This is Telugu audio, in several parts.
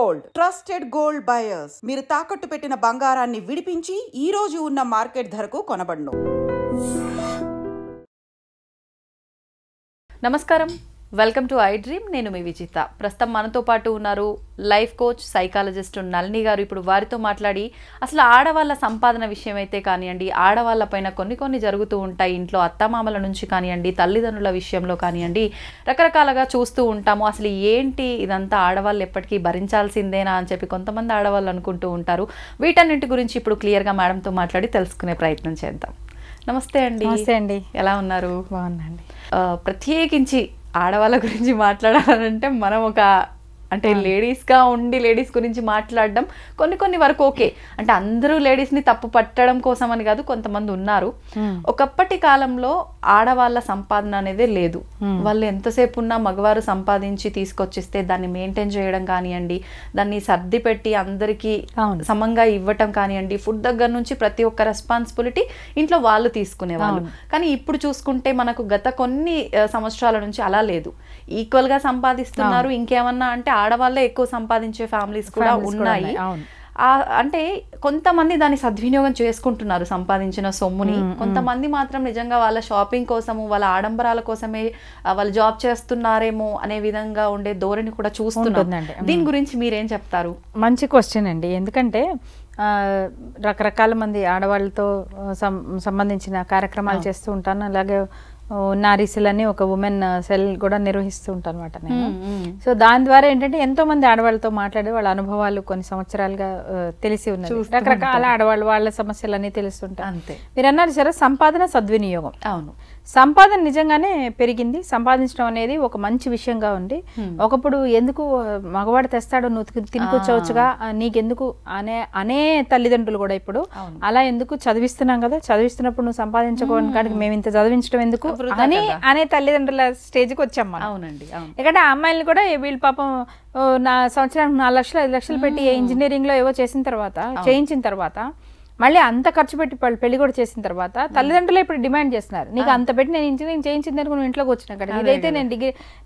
Gold, trusted gold buyers. మీరు తాకట్టు పెట్టిన బంగారాన్ని విడిపించి ఈ రోజు ఉన్న మార్కెట్ ధరకు కొనబడును. నమస్కారం, వెల్కమ్ టు ఐ డ్రీమ్. నేను మీ విజిత. ప్రస్తుతం మనతో పాటు ఉన్నారు లైఫ్ కోచ్, సైకాలజిస్ట్ నళిని గారు. ఇప్పుడు వారితో మాట్లాడి అసలు ఆడవాళ్ళ సంపాదన విషయం అయితే కానివ్వండి, ఆడవాళ్ళ పైన కొన్ని జరుగుతూ ఉంటాయి. ఇంట్లో అత్తమామల నుంచి కానివ్వండి, తల్లిదండ్రుల విషయంలో కానివ్వండి, రకరకాలుగా చూస్తూ ఉంటాము. అసలు ఏంటి ఇదంతా ఆడవాళ్ళు ఎప్పటికీ భరించాల్సిందేనా అని చెప్పి కొంతమంది ఆడవాళ్ళు అనుకుంటూ ఉంటారు. వీటన్నింటి గురించి ఇప్పుడు క్లియర్గా మేడంతో మాట్లాడి తెలుసుకునే ప్రయత్నం చేద్దాం. నమస్తే అండి. నమస్తే అండి. ఎలా ఉన్నారు? బాగున్నాండి. ప్రత్యేకించి ఆడవాళ్ళ గురించి మాట్లాడాలంటే మనం అంటే లేడీస్గా ఉండి లేడీస్ గురించి మాట్లాడడం కొన్ని వరకు ఓకే. అంటే అందరూ లేడీస్ని తప్పు పట్టడం కోసం అని కాదు, కొంతమంది ఉన్నారు. ఒకప్పటి కాలంలో ఆడవాళ్ళ సంపాదన అనేది లేదు. వాళ్ళు ఎంతసేపు ఉన్నా మగవారు సంపాదించి తీసుకొచ్చిస్తే దాన్ని మెయింటైన్ చేయడం కానివ్వండి, దాన్ని సర్ది పెట్టి అందరికీ సమంగా ఇవ్వటం కానివ్వండి, ఫుడ్ దగ్గర నుంచి ప్రతి ఒక్క రెస్పాన్సిబిలిటీ ఇంట్లో వాళ్ళు తీసుకునేవాళ్ళు. కానీ ఇప్పుడు చూసుకుంటే మనకు గత కొన్ని సంవత్సరాల నుంచి అలా లేదు. ఈక్వల్గా సంపాదిస్తున్నారు. ఇంకేమన్నా అంటే ఆడవాళ్ళే ఎక్కువ సంపాదించే ఫ్యామిలీస్ కూడా ఉన్నాయి. అంటే కొంతమంది దాన్ని సద్వినియోగం చేసుకుంటున్నారు సంపాదించిన సొమ్ముని. కొంతమంది మాత్రం నిజంగా వాళ్ళ షాపింగ్ కోసము, వాళ్ళ ఆడంబరాల కోసమే వాళ్ళు జాబ్ చేస్తున్నారేమో అనే విధంగా ఉండే ధోరణి కూడా చూస్తున్నారు. దీని గురించి మీరేం చెప్తారు? మంచి క్వశ్చన్ అండి. ఎందుకంటే రకరకాల మంది ఆడవాళ్ళతో సంబంధించిన కార్యక్రమాలు చేస్తూ ఉంటాను. అలాగే నారీసెల్ అని ఒక ఉమెన్ సెల్ కూడా నిర్వహిస్తూ ఉంటాను అనమాట నేను. సో దాని ద్వారా ఏంటంటే ఎంతో మంది ఆడవాళ్ళతో మాట్లాడి వాళ్ళ అనుభవాలు కొన్ని సంవత్సరాలుగా తెలిసి ఉన్నాయి. రకరకాల ఆడవాళ్ళు వాళ్ళ సమస్యలన్నీ తెలుస్తుంటాయి. అంతే. మీరు అన్నారు సరే, సంపాదన సద్వినియోగం. అవును, సంపాదన నిజంగానే పెరిగింది. సంపాదించడం అనేది ఒక మంచి విషయంగా ఉంది. ఒకప్పుడు ఎందుకు మగవాడు తెస్తాడు, నువ్వు తినుకొచ్చవచ్చుగా, నీకెందుకు అనే తల్లిదండ్రులు కూడా ఇప్పుడు అలా ఎందుకు చదివిస్తున్నాం కదా, చదివిస్తున్నప్పుడు నువ్వు సంపాదించుకోవడానికి మేము ఇంత చదివించడం ఎందుకు అనే తల్లిదండ్రుల స్టేజ్కి వచ్చాం మనం. అవునండి. ఎందుకంటే ఆ అమ్మాయిలు కూడా వీళ్ళు పాపం నా సంవత్సరానికి 4 లక్షలు 5 లక్షలు పెట్టి ఇంజనీరింగ్ లో ఏవో చేయించిన తర్వాత మళ్ళీ అంత ఖర్చు పెట్టి పెళ్లి కూడా చేసిన తర్వాత తల్లిదండ్రులు ఇప్పుడు డిమాండ్ చేస్తున్నారు, నీకు అంత పెట్టి నేను ఇంజనీరింగ్ చేయించింది అనుకో నువ్వు ఇంట్లోకి వచ్చినా కదా, ఇదైతే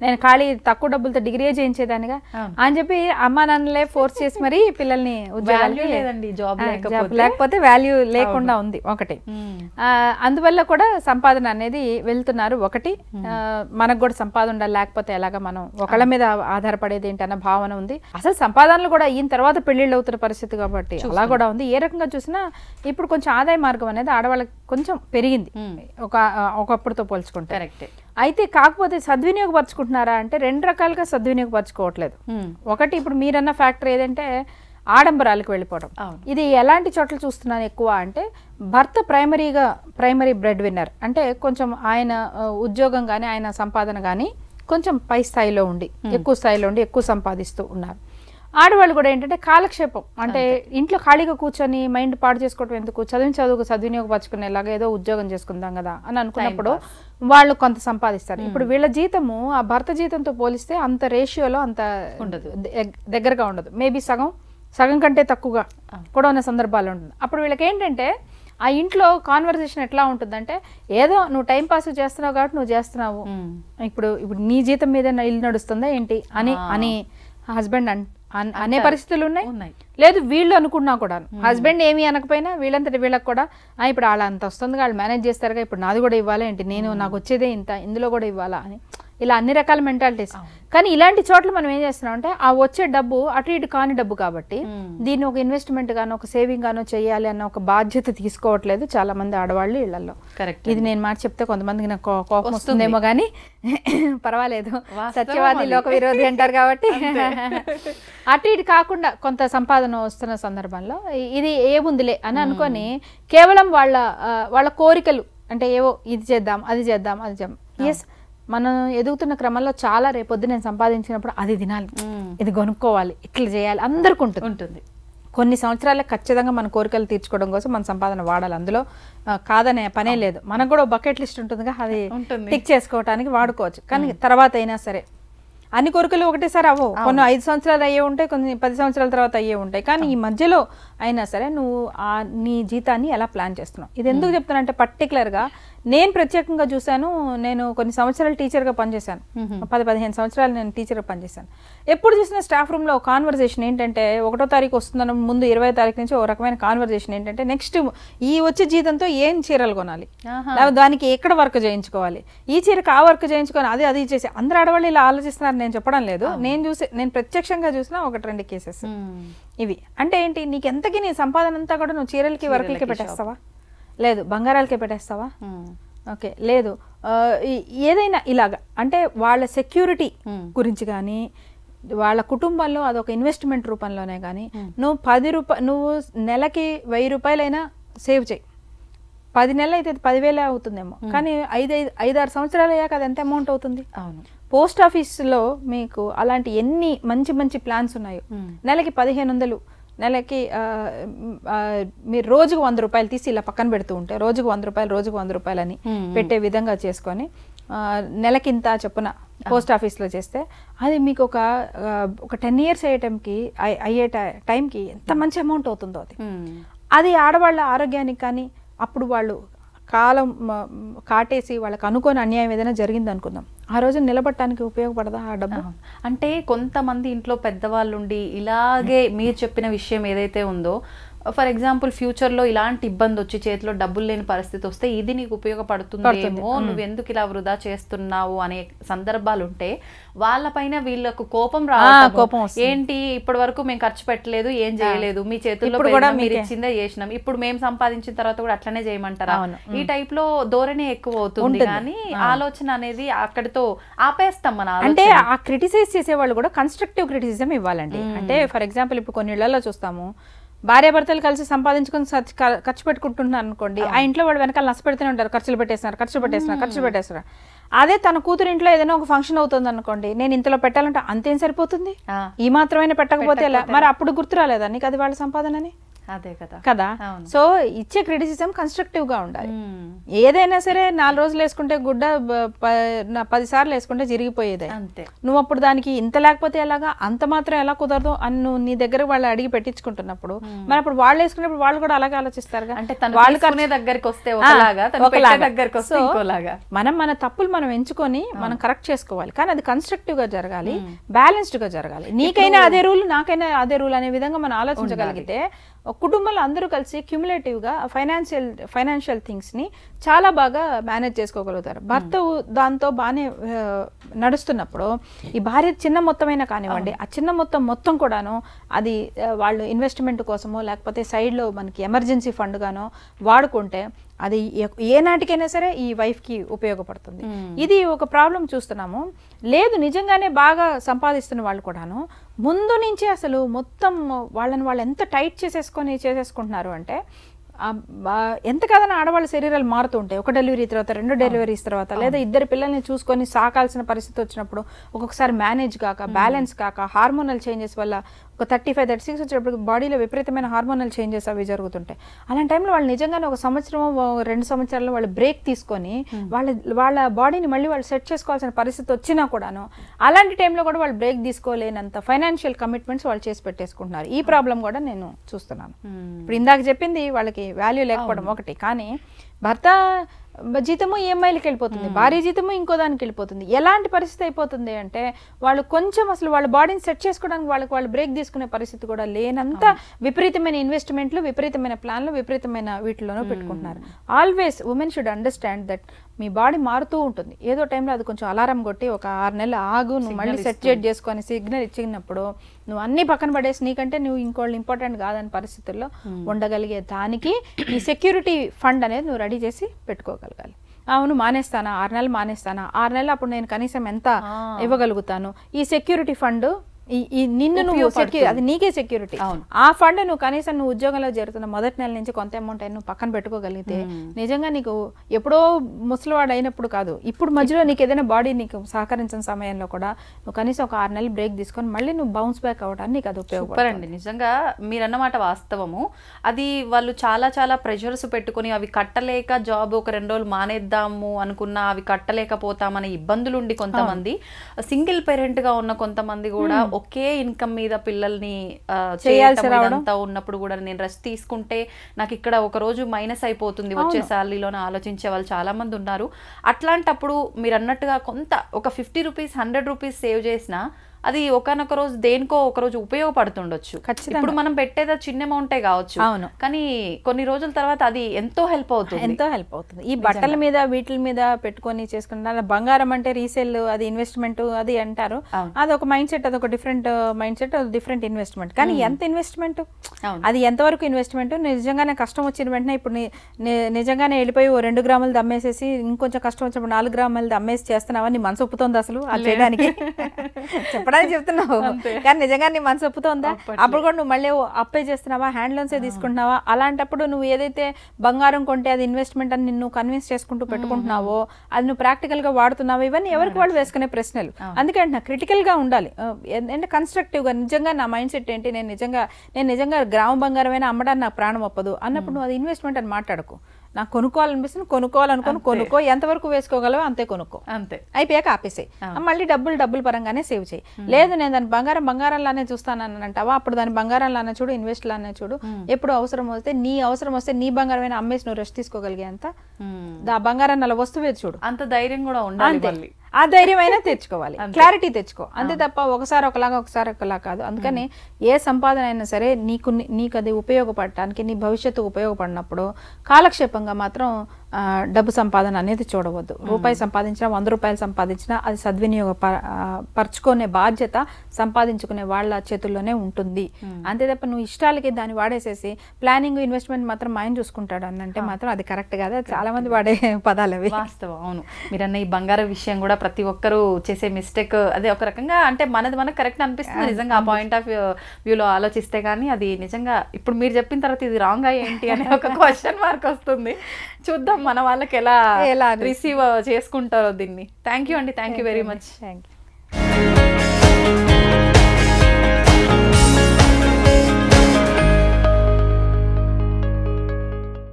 నేను ఖాళీ తక్కువ డబ్బులతో డిగ్రీ చేయించేదానిగా అని చెప్పి అమ్మా నాన్నలే ఫోర్స్ చేసి మరి పిల్లల్ని జాబ్ లేకపోతే వాల్యూ లేకుండా ఉంది ఒకటి. అందువల్ల కూడా సంపాదన అనేది వెళ్తున్నారు. ఒకటి మనకు కూడా సంపాదన ఉండాలి, లేకపోతే ఎలాగా మనం ఒకళ్ళ మీద ఆధారపడేది ఏంటి అన్న భావన ఉంది. అసలు సంపాదనలు కూడా అయిన తర్వాత పెళ్లిళ్ళు అవుతున్న పరిస్థితి కాబట్టి అలా కూడా ఉంది. ఏ రకంగా చూసినా ఇప్పుడు కొంచెం ఆదాయ మార్గం అనేది ఆడవాళ్ళకి కొంచెం పెరిగింది ఒకప్పుడుతో పోల్చుకుంటే. కరెక్టే. అయితే కాకపోతే సద్వినియోగపరచుకుంటున్నారా అంటే 2 రకాలుగా సద్వినియోగపరచుకోవట్లేదు. ఒకటి ఇప్పుడు మీరన్న ఫ్యాక్టర్ ఏదంటే ఆడంబరాలకు వెళ్ళిపోవడం. ఇది ఎలాంటి చోట్ల చూస్తున్నాను ఎక్కువ అంటే భర్త ప్రైమరీ బ్రెడ్ విన్నర్, అంటే కొంచెం ఆయన ఉద్యోగం కానీ ఆయన సంపాదన కానీ కొంచెం పై స్థాయిలో ఉండి ఎక్కువ సంపాదిస్తూ ఉన్నారు. ఆడవాళ్ళు కూడా ఏంటంటే కాలక్షేపం, అంటే ఇంట్లో ఖాళీగా కూర్చొని మైండ్ పాడు చేసుకోవడం ఎందుకు, చదువుకు సద్వినియోగపరచుకునేలాగా ఏదో ఉద్యోగం చేసుకుందాం కదా అని అనుకున్నప్పుడు వాళ్ళు కొంత సంపాదిస్తారు. ఇప్పుడు వీళ్ళ జీతము ఆ భర్త జీతంతో పోలిస్తే అంత రేషియోలో అంత ఉండదు, దగ్గరగా ఉండదు. మేబీ సగం కంటే తక్కువగా కూడా ఉన్న సందర్భాలు ఉంటుంది. అప్పుడు వీళ్ళకి ఏంటంటే ఆ ఇంట్లో కాన్వర్సేషన్ ఎట్లా ఉంటుందంటే, ఏదో నువ్వు టైం పాస్ చేస్తున్నావు కాబట్టి నువ్వు చేస్తున్నావు, ఇప్పుడు నీ జీతం మీద ఇల్లు నడుస్తుందా ఏంటి అని హస్బెండ్ అనే పరిస్థితులు ఉన్నాయి. లేదు వీళ్ళు అనుకున్నా కూడా హస్బెండ్ ఏమి అనకపోయినా వీళ్ళంతటి వీళ్ళకి కూడా ఇప్పుడు వాళ్ళ అంత వస్తుంది, వాళ్ళు మేనేజ్ చేస్తారుగా, ఇప్పుడు నాది కూడా ఇవ్వాలా ఏంటి, నాకు వచ్చేదే ఇంత, ఇందులో కూడా ఇవ్వాలా అని ఇలా అన్ని రకాల మెంటాలిటీస్. కానీ ఇలాంటి చోట్ల మనం ఏం చేస్తున్నాం అంటే ఆ వచ్చే డబ్బు అటు ఇటు కాని డబ్బు కాబట్టి దీన్ని ఒక ఇన్వెస్ట్మెంట్ గానో ఒక సేవింగ్ గానో చేయాలి అన్న ఒక బాధ్యత తీసుకోవట్లేదు చాలా మంది ఆడవాళ్ళు ఇళ్లలో. ఇది నేను మాట చెప్తే కొంతమందికి నాకు కోపం వస్తుందేమో కానీ పర్వాలేదు, సత్యవాది లోక విరోధి అంటారు కాబట్టి అటు ఇటు కాకుండా కొంత సంపాదన వస్తున్న సందర్భంలో ఇది ఏముందిలే అని అనుకొని కేవలం వాళ్ళ కోరికలు అంటే ఏవో ఇది చేద్దాం అది చేద్దాం. ఎస్, మనం ఎదుగుతున్న క్రమంలో చాలా రేపొద్దు నేను సంపాదించినప్పుడు అది తినాలి, ఇది కొనుక్కోవాలి, ఇట్లా చేయాలి అందరికి ఉంటుంది. కొన్ని సంవత్సరాలకు ఖచ్చితంగా మన కోరికలు తీర్చుకోవడం కోసం మన సంపాదన వాడాలి, అందులో కాదనే పనే లేదు. మనకు కూడా బకెట్ లిస్ట్ ఉంటుందిగా, అది టిక్ చేసుకోవడానికి వాడుకోవచ్చు. కానీ తర్వాత అయినా సరే అన్ని కోరికలు ఒకటేసారి అవ్వవు, కొన్ని 5 సంవత్సరాలు అయ్యే ఉంటాయి, కొన్ని 10 సంవత్సరాల తర్వాత అయ్యే ఉంటాయి. కానీ ఈ మధ్యలో అయినా సరే నువ్వు నీ జీతాన్ని ఎలా ప్లాన్ చేస్తున్నావు. ఇది ఎందుకు చెప్తున్నా అంటే పర్టికులర్గా నేను ప్రత్యేకంగా చూశాను. నేను కొన్ని సంవత్సరాలు టీచర్గా పనిచేశాను, 10-15 సంవత్సరాలు నేను టీచర్గా పనిచేశాను. ఎప్పుడు చూసినా స్టాఫ్ రూమ్లో కాన్వర్జేషన్ ఏంటంటే 1వ తారీఖు వస్తుందన్న ముందు 20వ తారీఖు నుంచి ఒక రకమైన కాన్వర్జేషన్ ఏంటంటే నెక్స్ట్ ఈ వచ్చే జీతంతో ఏం చీరలు కొనాలి, లేకపోతే దానికి ఎక్కడ వర్క్ చేయించుకోవాలి, ఈ చీరకు ఆ వర్క్ చేయించుకోవాలి, అది చేసి అందరు ఆడవాళ్ళు ఇలా ఆలోచిస్తున్నారు నేను చెప్పడం లేదు. నేను ప్రత్యక్షంగా చూసిన 1-2 కేసెస్ ఇవి. అంటే ఏంటి, నీకు ఎంతకి నీ సంపాదన అంతా కూడా నువ్వు చీరలకి వర్క్లకి పెట్టేస్తావా, లేదు బంగారాలకే పెట్టేస్తావా, ఓకే లేదు ఏదైనా ఇలాగా. అంటే వాళ్ళ సెక్యూరిటీ గురించి కానీ వాళ్ళ కుటుంబంలో అదొక ఇన్వెస్ట్మెంట్ రూపంలోనే కానీ నువ్వు నెలకి 1000 రూపాయలైనా సేవ్ చేయి. 10 నెలలు అయితే 10,000 అవుతుందేమో, కానీ 5-6 సంవత్సరాలు అయ్యాక అది ఎంత అమౌంట్ అవుతుంది. అవును, పోస్ట్ ఆఫీస్లో మీకు అలాంటి ఎన్ని మంచి మంచి ప్లాన్స్ ఉన్నాయో, నెలకి 1500, నెలకి మీరు రోజుకు 100 రూపాయలు తీసి ఇలా పక్కన పెడుతూ ఉంటే రోజుకు 100 రూపాయలు అని పెట్టే విధంగా చేసుకొని నెలకింత చొప్పున పోస్ట్ ఆఫీస్లో చేస్తే అది మీకు ఒక 10 years అయ్యే టైంకి ఎంత మంచి అమౌంట్ అవుతుందో అది ఆడవాళ్ళ ఆరోగ్యానికి కానీ అప్పుడు వాళ్ళు కాలం కాటేసి వాళ్ళకి అనుకోని అన్యాయం ఏదైనా జరిగింది అనుకుందాం, ఆ రోజు నిలబడటానికి ఉపయోగపడదా ఆ డబ్బు? అంటే కొంతమంది ఇంట్లో పెద్దవాళ్ళు ఉండి ఇలాగే మీరు చెప్పిన విషయం ఏదైతే ఉందో, ఫర్ ఎగ్జాంపుల్ ఫ్యూచర్లో ఇలాంటి ఇబ్బంది వచ్చి చేతిలో డబ్బులు లేని పరిస్థితి వస్తే ఇది నీకు ఉపయోగపడుతుందేమో, నువ్వు ఎందుకు ఇలా వృధా చేస్తున్నావు అనే సందర్భాలు ఉంటే వాళ్ళపైన వీళ్ళకు కోపం రావడం, ఏంటి ఇప్పటి వరకు మేము ఖర్చు పెట్టలేదు, ఏం చేయలేదు, మీ చేతుల్లో మీరు ఇచ్చిందే చేసినాం, ఇప్పుడు మేము సంపాదించిన తర్వాత కూడా అట్లనే చేయమంటారా, ఈ టైప్ లో ధోరణి ఎక్కువ అవుతుంది. కానీ ఆలోచన అనేది అక్కడితో ఆపేస్తాం మన. అంటే ఆ క్రిటిసైజ్ చేసేవాళ్ళు కూడా కన్స్ట్రక్టివ్ క్రిటిసిజం ఇవ్వాలండి. అంటే ఫర్ ఎగ్జాంపుల్ ఇప్పుడు కొన్ని ఇళ్లలో చూస్తాము, భార్యాభర్తలు కలిసి సంపాదించుకొని ఖర్చు పెట్టుకుంటున్నారు అనుకోండి, ఆ ఇంట్లో వాళ్ళు వెనకాల నష్టపెడుతూనే ఉంటారు, ఖర్చులు పెట్టేస్తున్నారు. అదే తన కూతురు ఇంట్లో ఏదైనా ఒక ఫంక్షన్ అవుతుంది అనుకోండి, నేను ఇంతలో పెట్టాలంటే అంతేం సరిపోతుంది, ఈ మాత్రమైనా పెట్టకపోతే ఎలా, మరి అప్పుడు గుర్తు రాలేదా నీకు అది వాళ్ళ సంపాదనని? అదే కదా. సో ఇచ్చే క్రిటిసిజం కన్స్ట్రక్టివ్ గా ఉండాలి. ఏదైనా సరే 4 రోజులు వేసుకుంటే గుడ్డ 10 సార్లు వేసుకుంటే జరిగిపోయేదే. నువ్వు అప్పుడు దానికి ఇంత లేకపోతే ఎలాగా, అంత మాత్రం ఎలా కుదరదు అని నువ్వు నీ దగ్గర వాళ్ళు అడిగి పెట్టించుకుంటున్నప్పుడు మరి అప్పుడు వాళ్ళు వేసుకున్నప్పుడు వాళ్ళు కూడా అలాగే ఆలోచిస్తారు. మనం మన తప్పులు మనం ఎంచుకొని మనం కరెక్ట్ చేసుకోవాలి, కానీ అది కన్స్ట్రక్టివ్ గా జరగాలి, బ్యాలెన్స్డ్ గా జరగాలి. నీకైనా అదే రూల్, నాకైనా అదే రూల్ అనే విధంగా మనం ఆలోచించగలిగితే కుటుంబంలో అందరూ కలిసి క్యూములేటివ్ గా ఫైనాన్షియల్ థింగ్స్ ని చాలా బాగా మేనేజ్ చేసుకోగలుగుతారు. భర్త దాంతో బాగానే నడుస్తున్నప్పుడు ఈ భార్య చిన్న మొత్తమైనా కానివ్వండి, ఆ చిన్న మొత్తం కూడాను అది వాళ్ళు ఇన్వెస్ట్మెంట్ కోసమో లేకపోతే సైడ్ లో మనకి ఎమర్జెన్సీ ఫండ్ గానో వాడుకుంటే అది ఏ నాటికైనా సరే ఈ వైఫ్ కి ఉపయోగపడుతుంది. ఇది ఒక ప్రాబ్లం చూస్తున్నాము. లేదు నిజంగానే బాగా సంపాదిస్తున్న వాళ్ళు కూడాను ముందు నుంచి అసలు మొత్తం వాళ్ళని వాళ్ళు ఎంత టైట్ చేసేసుకుంటున్నారు అంటే ఎంత కాదని ఆడవాళ్ళ శరీరాలు మారుతూ ఉంటాయి. ఒక డెలివరీ తర్వాత 2 డెలివరీస్ తర్వాత లేదా 2 పిల్లల్ని చూసుకొని సాకాల్సిన పరిస్థితి వచ్చినప్పుడు ఒక్కొక్కసారి మేనేజ్ కాక బ్యాలెన్స్ కాక హార్మోనల్ చేంజెస్ వల్ల ఒక 35-36 వచ్చేటప్పుడు బాడీలో విపరీతమైన హార్మోనల్ చేంజెస్ అవి జరుగుతుంటాయి. అలాంటి టైంలో వాళ్ళు నిజంగానే 1 సంవత్సరం 2 సంవత్సరాలు వాళ్ళు బ్రేక్ తీసుకొని వాళ్ళ బాడీని మళ్ళీ వాళ్ళు సెట్ చేసుకోవాల్సిన పరిస్థితి వచ్చినా కూడాను అలాంటి టైంలో కూడా వాళ్ళు బ్రేక్ తీసుకోలేనంత ఫైనాన్షియల్ కమిట్మెంట్స్ వాళ్ళు చేసి పెట్టేసుకుంటున్నారు. ఈ ప్రాబ్లం కూడా నేను చూస్తున్నాను. ఇప్పుడు ఇందాక చెప్పింది వాళ్ళకి వాల్యూ లేకపోవడం ఒకటి, కానీ భర్త జీతము ఈఎంఐలకి వెళ్ళిపోతుంది, భార్య జీతము ఇంకో దానికి వెళ్ళిపోతుంది. ఎలాంటి పరిస్థితి అయిపోతుంది అంటే వాళ్ళు కొంచెం అసలు వాళ్ళ బాడీని సెట్ చేసుకోవడానికి వాళ్ళు బ్రేక్ తీసుకునే పరిస్థితి కూడా లేనంత విపరీతమైన ఇన్వెస్ట్మెంట్లు, విపరీతమైన ప్లాన్లు, విపరీతమైన వీటిలోనూ పెట్టుకుంటున్నారు. Always women should understand that me body మారుతూ ఉంటుంది. ఏదో టైంలో అది కొంచెం అలారం కొట్టి ఒక 6 నెలలు ఆగు, నువ్వు మళ్ళీ సెట్ చేసుకొని సిగ్నల్ ఇచ్చినప్పుడు నువ్వు అన్ని పక్కన పడేసి నీకంటే నువ్వు ఇంకోళ్ళు ఇంపార్టెంట్ కాదని పరిస్థితుల్లో ఉండగలిగే దానికి ఈ సెక్యూరిటీ ఫండ్ అనేది నువ్వు రెడీ చేసి పెట్టుకోగలగాలి. అవును మానేస్తానా, 6 నెలలు మానేస్తానా, 6 నెలలు అప్పుడు నేను కనీసం ఎంత ఇవ్వగలుగుతాను, ఈ సెక్యూరిటీ ఫండ్ నిన్ను నువ్వు అది నీకే సెక్యూరిటీ. ఆ ఫండ్ నువ్వు కనీసం నువ్వు ఉద్యోగంలో చేరుతున్న మొదటి నెల నుంచి కొంత అమౌంట్ అయినా నువ్వు పక్కన పెట్టుకోగలిగితే నిజంగా నీకు ఎప్పుడో ముసలివాడు అయినప్పుడు కాదు, ఇప్పుడు మధ్యలో నీకు ఏదైనా బాడీ నీకు సహకరించిన సమయంలో కూడా నువ్వు కనీసం ఒక 6 నెలలు బ్రేక్ తీసుకొని మళ్ళీ నువ్వు బౌన్స్ బ్యాక్ అవ్వడానికి నీకు అది ఉపయోగపడుతుంది. నిజంగా మీరన్నమాట వాస్తవము. అది వాళ్ళు చాలా చాలా ప్రెషర్స్ పెట్టుకుని అవి కట్టలేక జాబ్ ఒక 2 రోజులు మానేద్దాము అనుకున్నా అవి కట్టలేకపోతామనే ఇబ్బందులు ఉండి కొంతమంది, సింగిల్ పేరెంట్ గా ఉన్న కొంతమంది కూడా ఒకే ఇన్కమ్ మీద పిల్లల్ని చేయాల్సి అంతా ఉన్నప్పుడు కూడా నేను రెస్ట్ తీసుకుంటే నాకు ఇక్కడ ఒక రోజు మైనస్ అయిపోతుంది వచ్చే శాలరీలోనే ఆలోచించే వాళ్ళు చాలా మంది ఉన్నారు. అట్లాంటప్పుడు మీరు అన్నట్టుగా కొంత ఒక 50 రూపీస్ 100 రూపీస్ సేవ్ చేసినా అది ఒకనొక రోజు దేనికో ఒక రోజు ఉపయోగపడుతుండొచ్చు. ఇప్పుడు మనం పెట్టేది చిన్న అమౌంటే కావచ్చు, కానీ కొన్ని రోజుల తర్వాత అది ఎంతో హెల్ప్ అవుతుంది. ఈ బట్టల మీద వీటి మీద పెట్టుకొని చేసుకుంటారు. బంగారం అంటే రీసేల్, అది ఇన్వెస్ట్మెంట్ అది అంటారు. అది ఒక మైండ్ సెట్, అది ఒక different mind set, different investment. కానీ ఎంత ఇన్వెస్ట్మెంట్, అది ఎంతవరకు ఇన్వెస్ట్మెంట్? నిజంగానే కష్టం వచ్చిన వెంటనే ఇప్పుడు నిజంగానే వెళ్ళిపోయి 2 గ్రాములది అమ్మేసేసి ఇంకొంచెం కష్టం వచ్చినప్పుడు 4 గ్రాములది అమ్మేసి చేస్తున్నావా? నీ మనసు ఒప్పుతోంది అసలు అది చేయడానికి? చెప్పడానికి చెప్తున్నావు, కానీ నిజంగా నీ మనసు ఒప్పుతోందా? అప్పుడు కూడా నువ్వు మళ్ళీ అప్పే చేస్తున్నావా, హ్యాండ్ లోన్సే తీసుకుంటున్నావా? అలాంటప్పుడు నువ్వు ఏదైతే బంగారం కొంటే అది ఇన్వెస్ట్మెంట్ అని నిన్ను కన్విన్స్ చేసుకుంటూ పెట్టుకుంటున్నావో, అది నువ్వు ప్రాక్టికల్ గా వాడుతున్నావో, ఇవన్నీ ఎవరికి వాళ్ళు వేసుకునే ప్రశ్నలు. అందుకంటే క్రిటికల్ గా ఉండాలి, అంటే కన్స్ట్రక్టివ్ గా. నిజంగా నా మైండ్ సెట్ ఏంటి, నేను నిజంగా గ్రామ బంగారమైనా అమ్మడానికి నాకు ప్రాణం ఒప్పదు అన్నప్పుడు నువ్వు అది ఇన్వెస్ట్మెంట్ అని మాట్లాడుకో. నాకు కొనుక్కోవాలనిపిస్తుంది, కొనుక్కో, ఎంతవరకు వేసుకోగలవో అంతే కొనుక్కో, అంతే. అయిపోయాక ఆపేసాయి, మళ్ళీ డబ్బులు పరంగానే సేవ్ చేయి. లేదు నేను దాని బంగారంలానే చూస్తానని అంటావా, అప్పుడు దాని బంగారంలానే చూడు, ఇన్వెస్ట్ లానే చూడు. ఎప్పుడు అవసరం వస్తే నీ బంగారమైన అమ్మేసి నువ్వు రెస్ట్ తీసుకోగలిగే అంత ఆ బంగారాన్ని అలా వస్తువే చూడు. అంత ధైర్యం కూడా ఉండాలి, ఆ ధైర్యం అయినా తెచ్చుకోవాలి, క్లారిటీ తెచ్చుకో, అంతే తప్ప ఒకసారి ఒకలా కాదు. అందుకని ఏ సంపాదన అయినా సరే నీకు అది ఉపయోగపడటానికి, నీ భవిష్యత్తు ఉపయోగపడినప్పుడు కాలక్షేపంగా మాత్రం డబ్బు సంపాదన అనేది చూడవద్దు. రూపాయి సంపాదించినా 100 రూపాయలు సంపాదించినా అది సద్వినియోగ పరచుకునే బాధ్యత సంపాదించుకునే వాళ్ళ చేతుల్లోనే ఉంటుంది. అంతే తప్ప నువ్వు ఇష్టాలకి దాన్ని వాడేసేసి ప్లానింగ్ ఇన్వెస్ట్మెంట్ మాత్రం ఆయన చూసుకుంటాడు అనంటే మాత్రం అది కరెక్ట్ కాదు. చాలా మంది వాడే పదాలు అవి. వాస్తవం. అవును, మీరన్న ఈ బంగారం విషయం కూడా ప్రతి ఒక్కరు చేసే మిస్టేక్. అదే ఒక రకంగా అంటే మనకు కరెక్ట్ అనిపిస్తుంది నిజంగా, ఆ పాయింట్ ఆఫ్ వ్యూలో ఆలోచిస్తే. కానీ అది నిజంగా ఇప్పుడు మీరు చెప్పిన తర్వాత ఇది రాంగ్ ఏంటి అనే ఒక క్వశ్చన్ మార్క్ వస్తుంది. చూద్దాం మన వాళ్ళకి ఎలా రిసీవ్ చేసుకుంటారో దీన్ని. థ్యాంక్ యూ అండి, thank you very much. Thank you.